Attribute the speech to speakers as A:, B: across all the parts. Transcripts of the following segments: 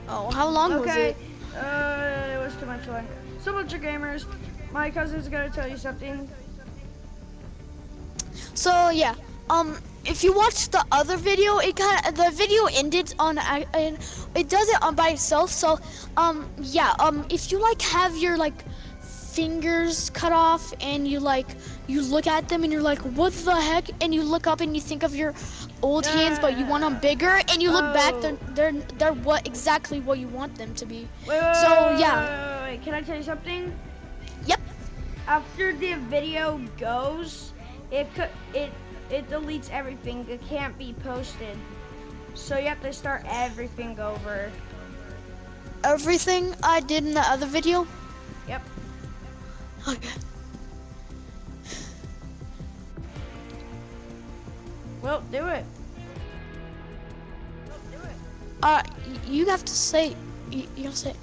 A: Oh, how long was
B: Okay,
A: it?
B: it was too much fun. So much of gamers. My cousin's gonna tell you something.
A: So yeah, if you watch the other video, the video ended on and it does it on by itself. So yeah, if you like have your like fingers cut off and you look at them and you're like, what the heck? And you look up and you think of your old hands, but you want them bigger, and you look back, they're what exactly what you want them to be. So yeah,
B: Wait. Can I tell you something?
A: yep.
B: After the video goes, it deletes everything. It can't be posted. So you have to start everything over.
A: Everything I did in the other video.
B: Yep.
A: Okay.
B: Well, do it.
A: You have to say. You have to say.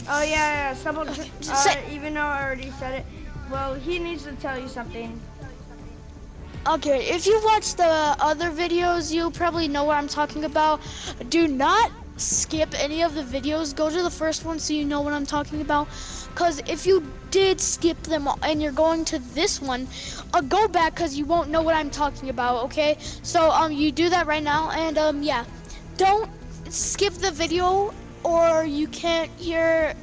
B: Oh yeah. Someone.
A: Say.
B: Even though I already said it, well, he needs to tell you something.
A: Okay, if you watch the other videos, you'll probably know what I'm talking about. Do not skip any of the videos. Go to the first one so you know what I'm talking about. Because if you did skip them and you're going to this one, go back because you won't know what I'm talking about, okay? So you do that right now, and yeah. Don't skip the video or you can't hear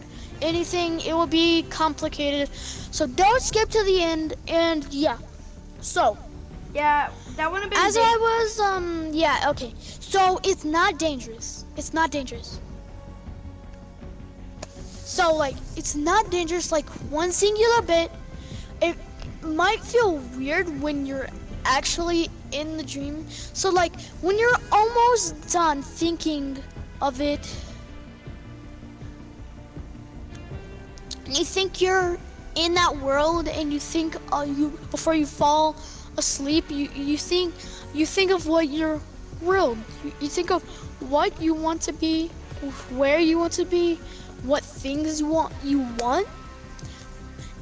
A: anything. It will be complicated. So don't skip to the end, and yeah. So
B: Yeah, that would have been.
A: as I was, yeah, okay. So it's not dangerous. It's not dangerous. So like, it's not dangerous like one singular bit. It might feel weird when you're actually in the dream. So like, when you're almost done thinking of it, and you think you're in that world, and you think you before you fall asleep, you think of what your world, you think of what you want to be, where you want to be, what things you want.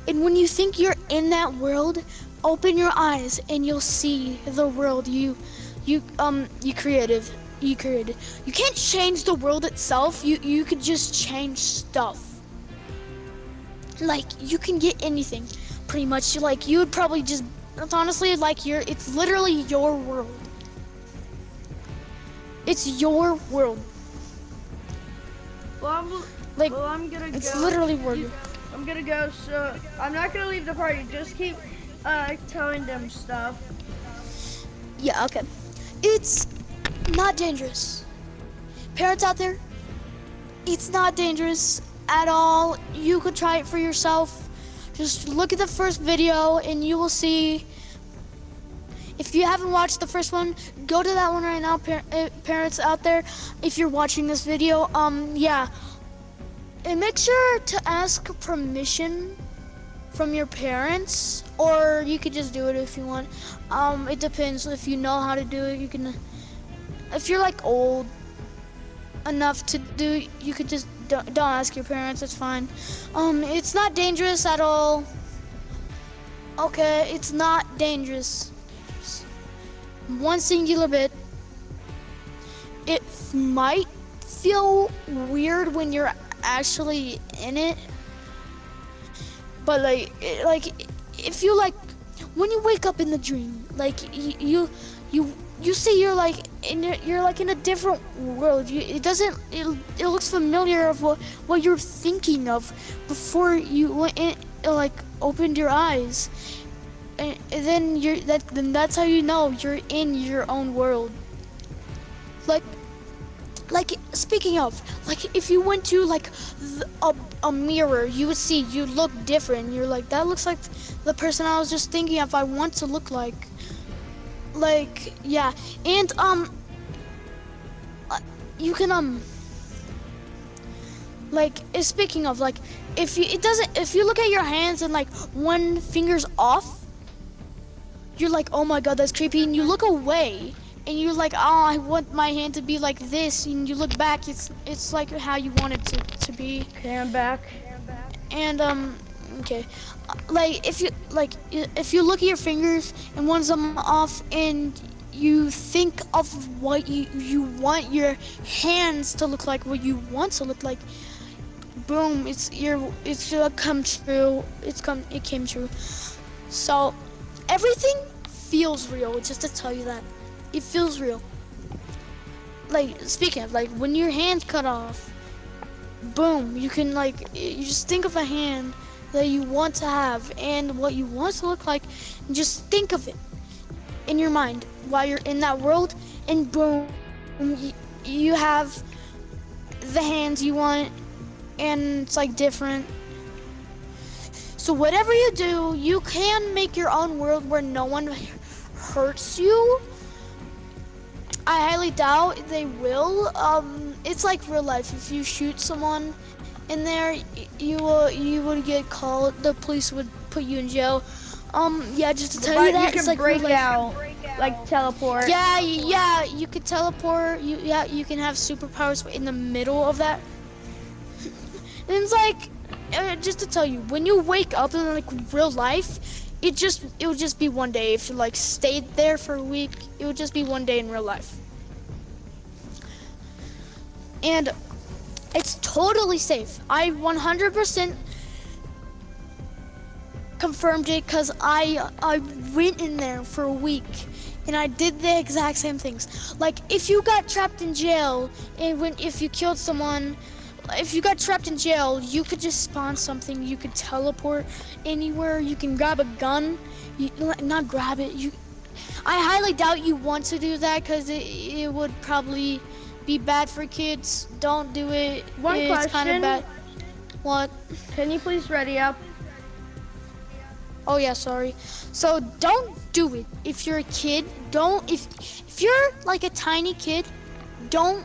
A: And when you think you're in that world, open your eyes and you'll see the world you created. You can't change the world itself. You could just change stuff. Like, you can get anything pretty much. Like, you would probably just, honestly, like, it's literally your world. It's your world.
B: Well, I'm gonna go.
A: It's literally world.
B: I'm gonna go, so I'm not gonna leave the party. Just keep telling them stuff.
A: Yeah, okay. It's not dangerous. Parents out there, it's not dangerous at all. You could try it for yourself. Just look at the first video and you will see. If you haven't watched the first one, go to that one right now, parents out there. If you're watching this video, yeah. And make sure to ask permission from your parents, or you could just do it if you want. It depends. If you know how to do it, you can. If you're like old enough to do it, you could just don't ask your parents. It's fine. It's not dangerous at all. Okay, it's not dangerous. One singular bit. It might feel weird when you're actually in it, but like if you like, when you wake up in the dream, like you see you're like in a different world. It looks familiar of what you're thinking of before you went in, like opened your eyes. And then then that's how you know you're in your own world. Like speaking of, like if you went to like a mirror, you would see you look different. You're like, that looks like the person I was just thinking of I want to look like. Like, yeah. And you can like, speaking of, like, if you look at your hands and like one finger's off, you're like, oh my god, that's creepy, and you look away and you're like, oh, I want my hand to be like this, and you look back, it's like how you want it to be.
B: Okay, I'm back.
A: And okay, like if you look at your fingers and one's off, and you think of what you want your hands to look like, what you want to look like. Boom, it's gonna come true. It came true. So everything feels real, just to tell you that. It feels real. Like, speaking of, like, when your hand's cut off, boom, you can, like, you just think of a hand that you want to have and what you want to look like, and just think of it in your mind while you're in that world, and boom, you have the hands you want, and it's like different. So whatever you do, you can make your own world where no one hurts you. I highly doubt they will. It's like real life. If you shoot someone in there, you would get called. The police would put you in jail. Yeah, just to tell you that,
B: you
A: it's
B: can
A: like real
B: break
A: life.
B: out, like teleport.
A: Yeah, you could teleport. You can have superpowers in the middle of that. And it's like, just to tell you, when you wake up in like real life, it would just be one day. If you like stayed there for a week, it would just be one day in real life. And it's totally safe. I 100% confirmed it, because I went in there for a week and I did the exact same things. Like, if you got trapped in jail, and if you killed someone, if you got trapped in jail, you could just spawn something. You could teleport anywhere. You can grab a gun. Not grab it. I highly doubt you want to do that, because it would probably be bad for kids. Don't do it. It's kind of bad. What?
B: Can you please ready up?
A: Oh yeah, sorry. So don't do it if you're a kid. If you're like a tiny kid, don't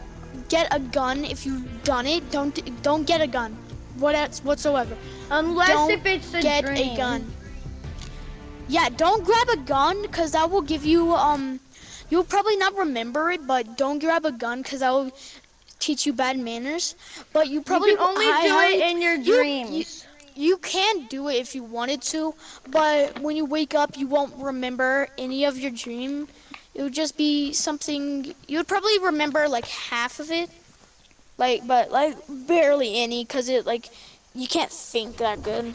A: get a gun. If you've done it, don't get a gun. Whatsoever.
B: Unless
A: Don't
B: if it's a
A: get
B: dream.
A: a gun. Yeah, don't grab a gun, because that will give you you'll probably not remember it, but don't grab a gun, because that will teach you bad manners. But you probably
B: You can only do it in your dreams.
A: You can do it if you wanted to, but when you wake up, you won't remember any of your dream. It would just be something, you would probably remember like half of it, but barely any, because it, like, you can't think that good.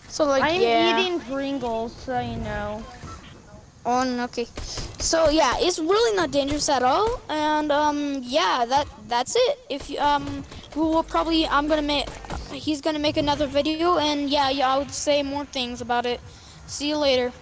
A: So like,
B: I'm
A: yeah.
B: eating Pringles, so you know.
A: Okay. So yeah, it's really not dangerous at all, and yeah, that's it. If you he's gonna make another video, and yeah, I would say more things about it. See you later.